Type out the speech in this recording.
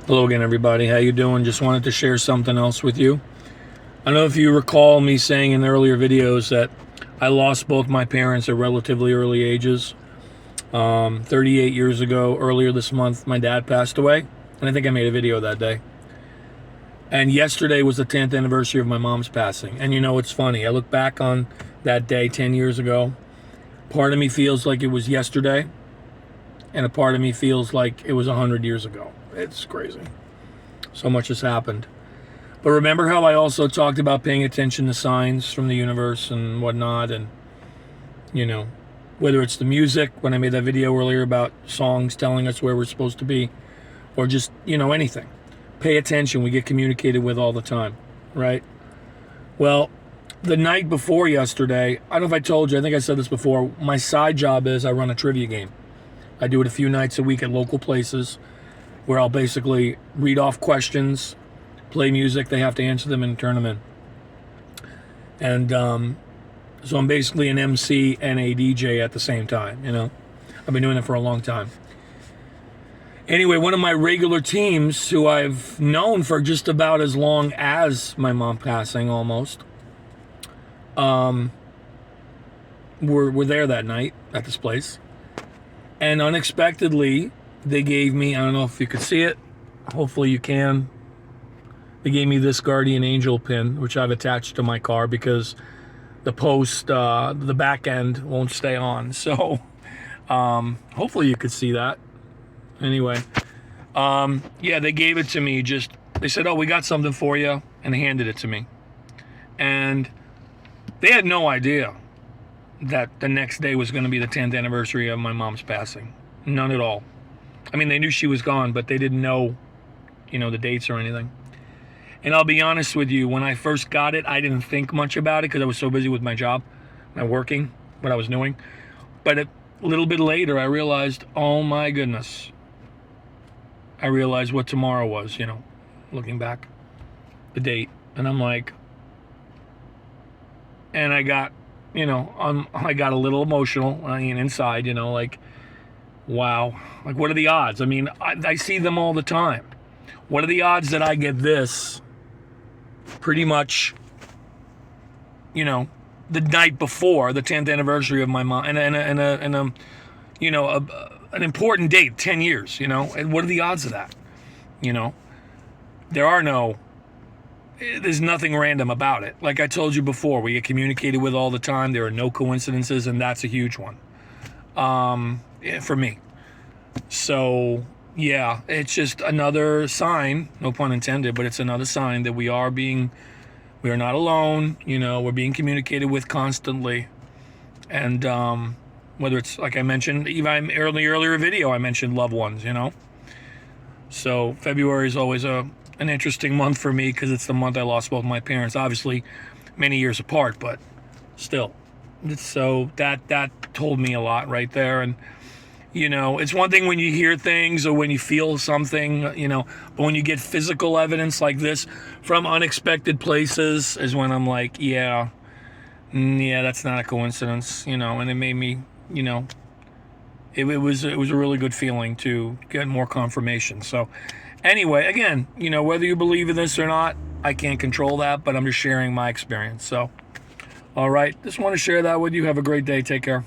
Hello again, everybody. How you doing? Just wanted to share something else with you. I don't know if you recall me saying in earlier videos that I lost both my parents at relatively early ages. 38 years ago, earlier this month, my dad passed away, and I think I made a video that day. And yesterday was the 10th anniversary of my mom's passing. And you know, it's funny. I look back on that day 10 years ago. Part of me feels like it was yesterday, and a part of me feels like it was 100 years ago. It's crazy. So much has happened. But remember how I also talked about paying attention to signs from the universe and whatnot, and, you know, whether it's the music, when I made that video earlier about songs telling us where we're supposed to be, or just, you know, anything. Pay attention. We get communicated with all the time, right? Well, the night before yesterday, I don't know if I told you, I think I said this before, my side job is I run a trivia game. I do it a few nights a week at local places where I'll basically read off questions, play music, they have to answer them and turn them in. And so I'm basically an MC and a DJ at the same time, you know. I've been doing it for a long time. Anyway, one of my regular teams, who I've known for just about as long as my mom passing, almost, were there that night at this place. And unexpectedly, they gave me, I don't know if you could see it, hopefully you can, they gave me this Guardian Angel pin, which I've attached to my car because the post, the back end won't stay on. So hopefully you could see that. Anyway, yeah, they gave it to me. They said, oh, we got something for you, and they handed it to me. And they had no idea that the next day was going to be the 10th anniversary of my mom's passing. None at all. I mean, they knew she was gone, but they didn't know, you know, the dates or anything. And I'll be honest with you, when I first got it, I didn't think much about it because I was so busy with my job, my working, what I was doing. But a little bit later, I realized, oh my goodness. I realized what tomorrow was, you know, looking back, the date. And I'm like, and I got, you know, I got a little emotional, I mean, inside, you know, like, wow. Like, what are the odds? I mean, I see them all the time. What are the odds that I get this pretty much, you know, the night before the 10th anniversary of my mom, and you know, an important date, 10 years, you know? And what are the odds of that? You know? There's nothing random about it. Like I told you before, we get communicated with all the time. There are no coincidences, and that's a huge one. For me. So, yeah, it's just another sign, no pun intended, but it's another sign that we are not alone, you know, we're being communicated with constantly. And whether it's, like I mentioned, even in the earlier video, I mentioned loved ones, you know. So February is always an interesting month for me because it's the month I lost both my parents, obviously many years apart, but still. So that told me a lot right there. And, you know, it's one thing when you hear things or when you feel something, you know, but when you get physical evidence like this from unexpected places is when I'm like, yeah, that's not a coincidence, you know. And it made me, you know, it was a really good feeling to get more confirmation. So anyway, again, you know, whether you believe in this or not, I can't control that, but I'm just sharing my experience. So, all right, just want to share that with you. Have a great day. Take care.